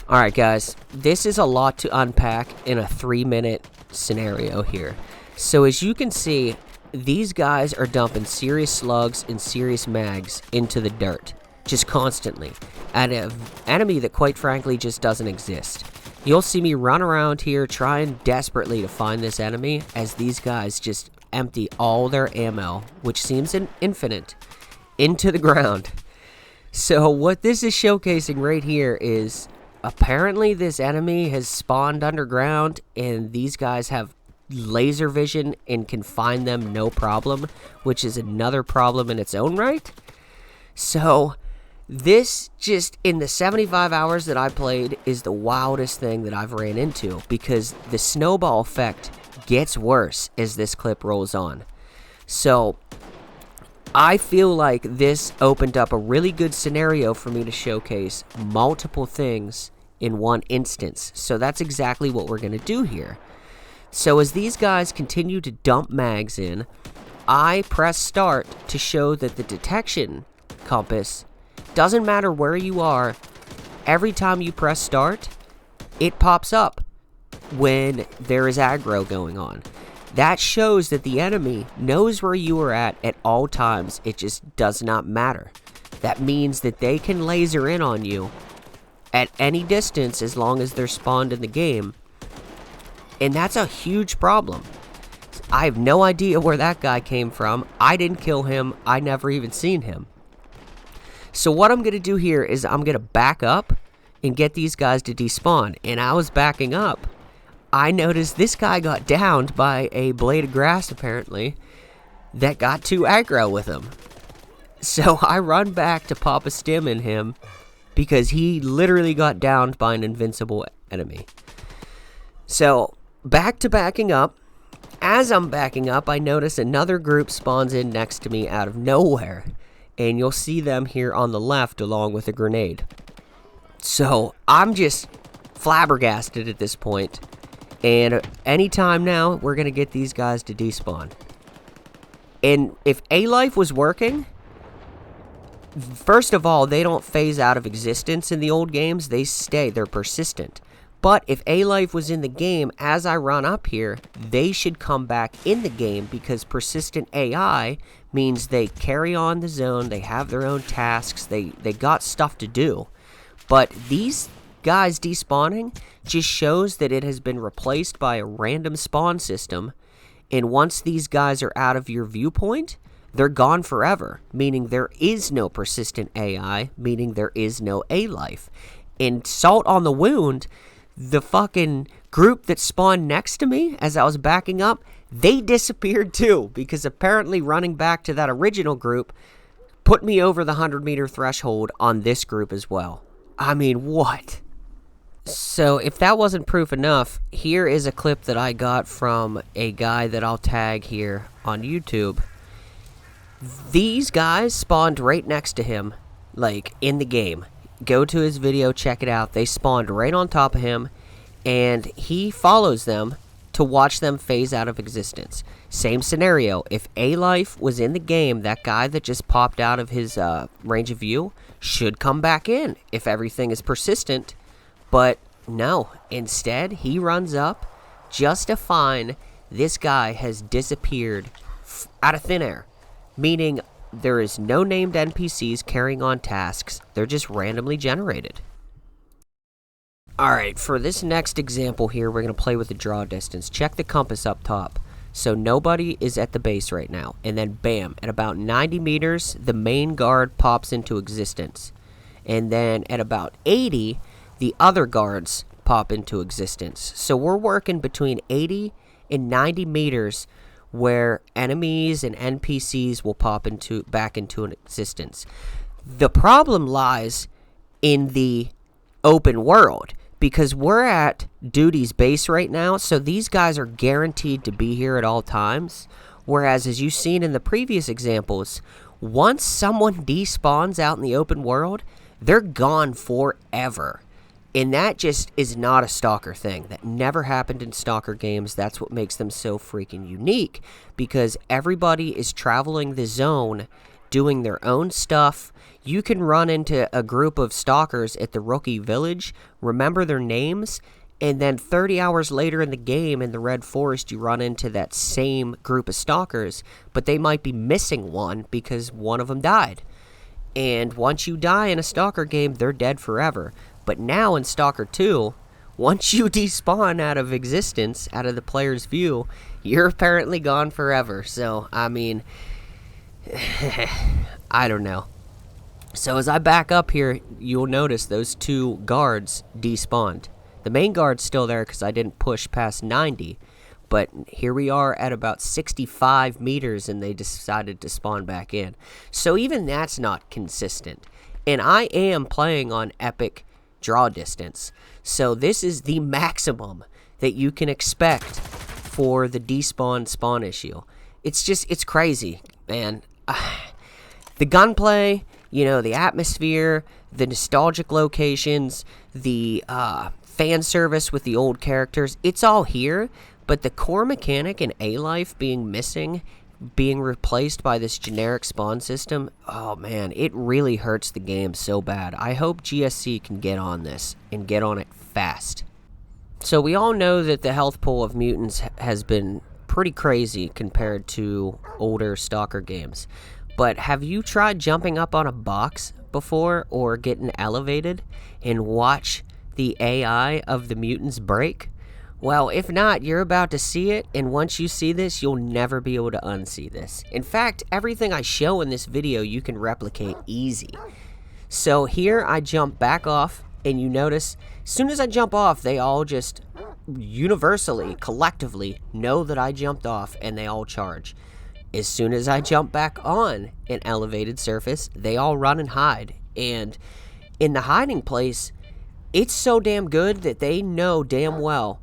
Alright guys, this is a lot to unpack in a 3-minute scenario here. So as you can see, these guys are dumping serious slugs and serious mags into the dirt, just constantly, at an enemy that quite frankly just doesn't exist. You'll see me run around here trying desperately to find this enemy as these guys just empty all their ammo, which seems infinite, into the ground. So what this is showcasing right here is apparently this enemy has spawned underground and these guys have laser vision and can find them no problem, which is another problem in its own right. So this just in the 75 hours that I played is the wildest thing that I've ran into, because the snowball effect gets worse as this clip rolls on. So I feel like this opened up a really good scenario for me to showcase multiple things in one instance. So that's exactly what we're going to do here. So as these guys continue to dump mags in, I press start to show that the detection compass doesn't matter where you are. Every time you press start, it pops up when there is aggro going on. That shows that the enemy knows where you are at all times. It just does not matter. That means that they can laser in on you at any distance as long as they're spawned in the game. And that's a huge problem. I have no idea where that guy came from. I didn't kill him. I never even seen him. So what I'm going to do here is I'm going to back up and get these guys to despawn. And I was backing up. I noticed this guy got downed by a blade of grass, apparently, that got too aggro with him. So I run back to pop a stim in him because he literally got downed by an invincible enemy. So back to backing up. As I'm backing up, I notice another group spawns in next to me out of nowhere. And you'll see them here on the left along with a grenade. So I'm just flabbergasted at this point. And anytime now, we're going to get these guys to despawn. And if alife was working, first of all, they don't phase out of existence in the old games. They stay. They're persistent. But if alife was in the game, as I run up here, they should come back in the game, because persistent AI means they carry on the zone, they have their own tasks, they got stuff to do. But these guys despawning just shows that it has been replaced by a random spawn system, and once these guys are out of your viewpoint, they're gone forever, meaning there is no persistent AI, meaning there is no alife. And salt on the wound, the fucking group that spawned next to me as I was backing up, they disappeared too, because apparently running back to that original group put me over the 100-meter threshold on this group as well. I mean, what? So if that wasn't proof enough, here is a clip that I got from a guy that I'll tag here on YouTube. These guys spawned right next to him, like in the game. Go to his video, check it out. They spawned right on top of him, and he follows them to watch them phase out of existence. Same scenario. If alife was in the game, that guy that just popped out of his range of view should come back in if everything is persistent. But no. Instead, he runs up just to find this guy has disappeared out of thin air. Meaning there is no named NPCs carrying on tasks. They're just randomly generated. Alright, for this next example here, we're going to play with the draw distance. Check the compass up top. So nobody is at the base right now. And then bam, at about 90 meters, the main guard pops into existence. And then at about 80, the other guards pop into existence. So we're working between 80 and 90 meters where enemies and NPCs will pop back into an existence. The problem lies in the open world, because we're at Duty's base right now, so these guys are guaranteed to be here at all times. Whereas, as you've seen in the previous examples, once someone despawns out in the open world, they're gone forever. And that just is not a Stalker thing. That never happened in Stalker games. That's what makes them so freaking unique, because everybody is traveling the zone doing their own stuff. You can run into a group of stalkers at the rookie village, remember their names, and then 30 hours later in the game in the Red Forest, you run into that same group of stalkers, but they might be missing one because one of them died. And once you die in a Stalker game, they're dead forever. But now in Stalker 2, once you despawn out of existence, out of the player's view, you're apparently gone forever. So, I mean, I don't know. So as I back up here, you'll notice those 2 guards despawned. The main guard's still there because I didn't push past 90. But here we are at about 65 meters and they decided to spawn back in. So even that's not consistent. And I am playing on epic draw distance. So this is the maximum that you can expect for the despawn spawn issue. It's crazy, man. The gunplay, the atmosphere, the nostalgic locations, the fan service with the old characters, it's all here. But the core mechanic in alife being missing, being replaced by this generic spawn system, oh man, it really hurts the game so bad. I hope GSC can get on this, and get on it fast. So we all know that the health pool of mutants has been pretty crazy compared to older Stalker games. But have you tried jumping up on a box before, or getting elevated, and watch the AI of the mutants break? Well, if not, you're about to see it, and once you see this, you'll never be able to unsee this. In fact, everything I show in this video, you can replicate easy. So here I jump back off, and you notice, as soon as I jump off, they all just universally, collectively, know that I jumped off, and they all charge. As soon as I jump back on an elevated surface, they all run and hide. And in the hiding place, it's so damn good that they know damn well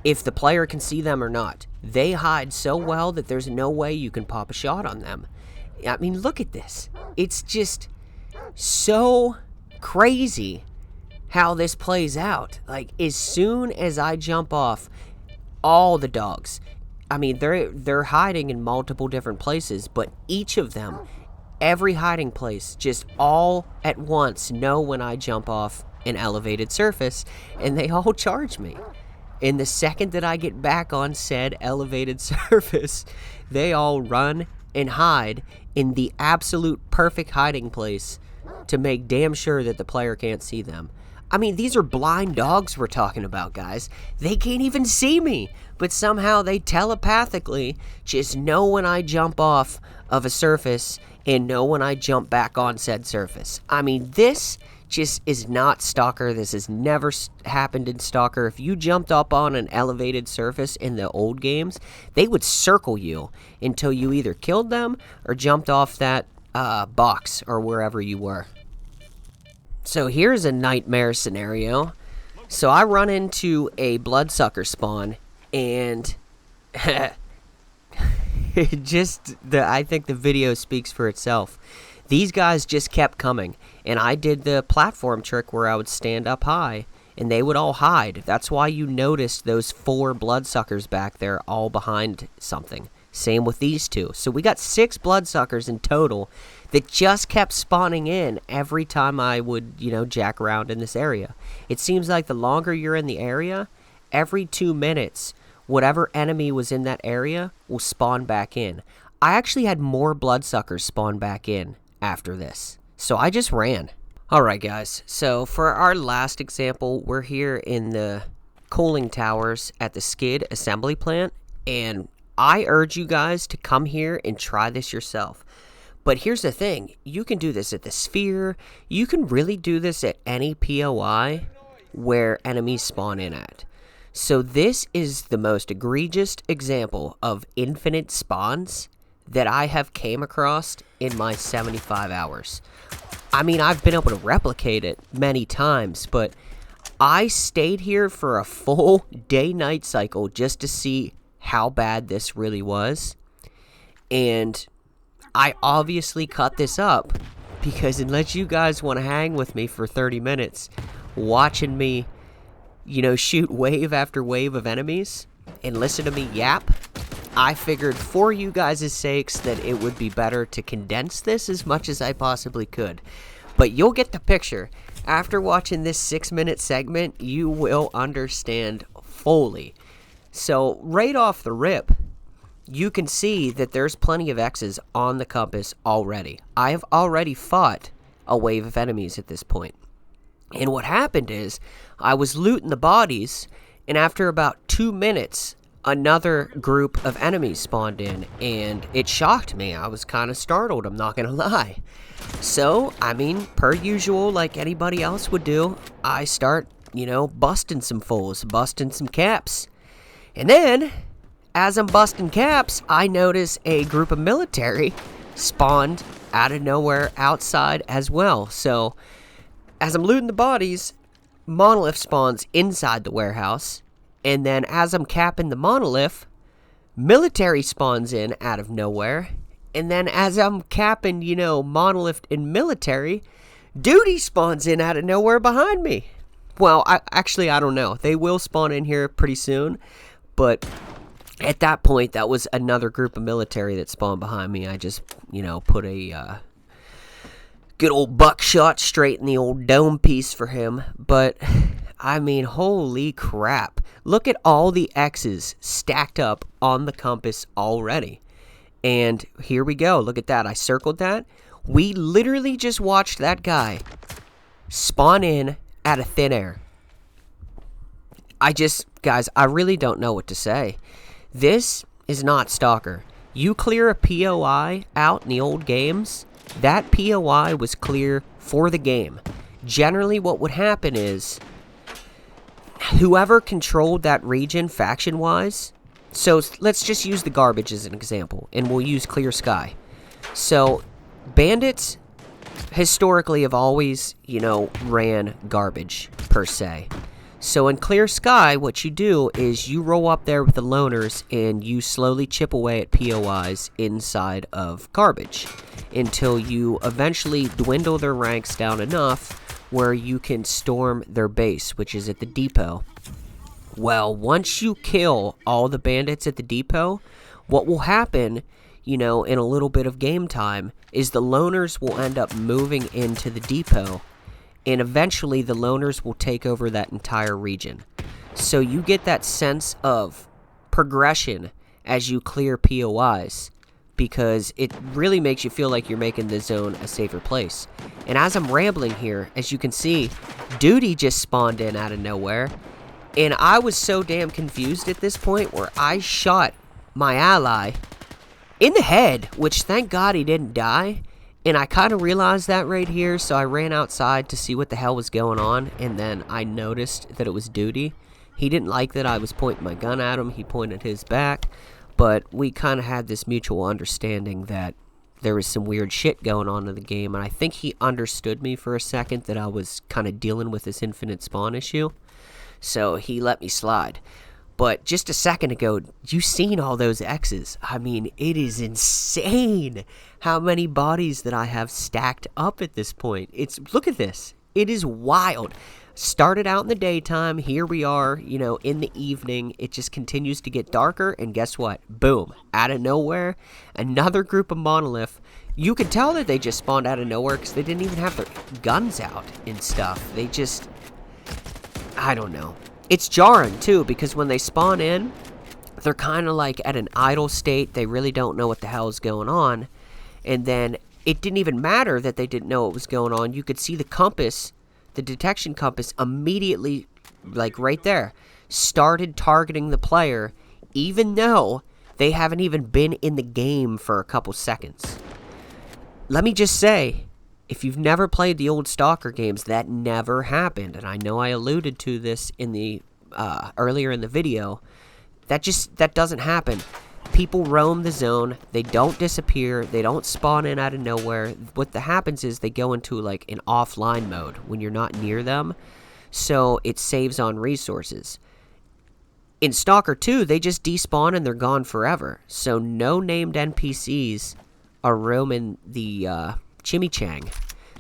if the player can see them or not. They hide so well that there's no way you can pop a shot on them. I mean, look at this. It's just so crazy how this plays out. Like, as soon as I jump off, all the dogs, I mean, they're hiding in multiple different places, but each of them, every hiding place, just all at once know when I jump off an elevated surface, and they all charge me. In the second that I get back on said elevated surface, they all run and hide in the absolute perfect hiding place to make damn sure that the player can't see them. I mean, these are blind dogs we're talking about, guys. They can't even see me, but somehow they telepathically just know when I jump off of a surface and know when I jump back on said surface. I mean, this just is not Stalker. This has never happened in Stalker. If you jumped up on an elevated surface in the old games, they would circle you until you either killed them or jumped off that box or wherever you were. So here's a nightmare scenario. So I run into a bloodsucker spawn, and I think the video speaks for itself. These guys just kept coming, and I did the platform trick where I would stand up high, and they would all hide. That's why you noticed those 4 bloodsuckers back there all behind something. Same with these 2. So we got 6 bloodsuckers in total that just kept spawning in every time I would, jack around in this area. It seems like the longer you're in the area, every 2 minutes, whatever enemy was in that area will spawn back in. I actually had more bloodsuckers spawn back in after this, so I just ran. Alright guys, so for our last example, we're here in the cooling towers at the skid assembly plant, and I urge you guys to come here and try this yourself. But here's the thing, you can do this at the sphere, you can really do this at any POI where enemies spawn in at. So this is the most egregious example of infinite spawns that I have came across in my 75 hours. I mean, I've been able to replicate it many times, but I stayed here for a full day-night cycle just to see how bad this really was. And I obviously cut this up because unless you guys want to hang with me for 30 minutes watching me, shoot wave after wave of enemies and listen to me yap, I figured for you guys' sakes that it would be better to condense this as much as I possibly could. But you'll get the picture. After watching this 6-minute segment, you will understand fully. So right off the rip, you can see that there's plenty of X's on the compass already. I have already fought a wave of enemies at this point. And what happened is, I was looting the bodies, and after about 2 minutes, another group of enemies spawned in, and it shocked me. I was kind of startled, I'm not gonna lie. So, I mean, per usual, like anybody else would do, I start, busting some fools, busting some caps. And then, as I'm busting caps, I notice a group of military spawned out of nowhere outside as well. So, as I'm looting the bodies, monolith spawns inside the warehouse. And then as I'm capping the monolith, military spawns in out of nowhere. And then as I'm capping, monolith and military, duty spawns in out of nowhere behind me. Well, I don't know. They will spawn in here pretty soon. But at that point, that was another group of military that spawned behind me. I just, put a good old buckshot straight in the old dome piece for him. But, I mean, holy crap. Look at all the X's stacked up on the compass already. And here we go. Look at that. I circled that. We literally just watched that guy spawn in out of thin air. Guys, I really don't know what to say. This is not Stalker. You clear a POI out in the old games, that POI was clear for the game. Generally, what would happen is, whoever controlled that region faction-wise, so let's just use the garbage as an example, and we'll use Clear Sky. So, bandits historically have always, ran garbage, per se. So in Clear Sky, what you do is you roll up there with the loners and you slowly chip away at POIs inside of garbage until you eventually dwindle their ranks down enough where you can storm their base, which is at the depot. Well, once you kill all the bandits at the depot, what will happen, in a little bit of game time, is the loners will end up moving into the depot, and eventually the loners will take over that entire region. So you get that sense of progression as you clear POIs, because it really makes you feel like you're making the zone a safer place. And as I'm rambling here, as you can see, Duty just spawned in out of nowhere, and I was so damn confused at this point where I shot my ally in the head, which thank God he didn't die. And I kind of realized that right here, so I ran outside to see what the hell was going on, and then I noticed that it was Duty. He didn't like that I was pointing my gun at him, he pointed his back, but we kind of had this mutual understanding that there was some weird shit going on in the game, and I think he understood me for a second that I was kind of dealing with this infinite spawn issue, so he let me slide. But just a second ago, you seen all those X's. I mean, it is insane how many bodies that I have stacked up at this point. Look at this. It is wild. Started out in the daytime. Here we are, in the evening. It just continues to get darker. And guess what? Boom. Out of nowhere, another group of monolith. You could tell that they just spawned out of nowhere because they didn't even have their guns out and stuff. They just, I don't know. It's jarring, too, because when they spawn in, they're kind of like at an idle state. They really don't know what the hell is going on. And then it didn't even matter that they didn't know what was going on. You could see the compass, the detection compass, immediately, like right there, started targeting the player, even though they haven't even been in the game for a couple seconds. Let me just say, if you've never played the old Stalker games, that never happened. And I know I alluded to this in the earlier in the video. That doesn't happen. People roam the zone. They don't disappear. They don't spawn in out of nowhere. What happens is they go into like an offline mode when you're not near them. So it saves on resources. In Stalker 2, they just despawn and they're gone forever. So no named NPCs are roaming the chimichang.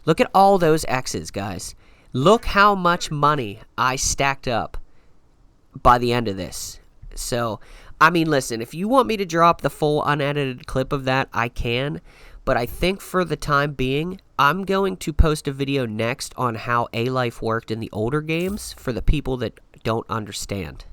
Look at all those X's, guys. Look how much money I stacked up by the end of this. So I mean, listen, if you want me to drop the full unedited clip of that, I can. But I think for the time being, I'm going to post a video next on how alife worked in the older games for the people that don't understand.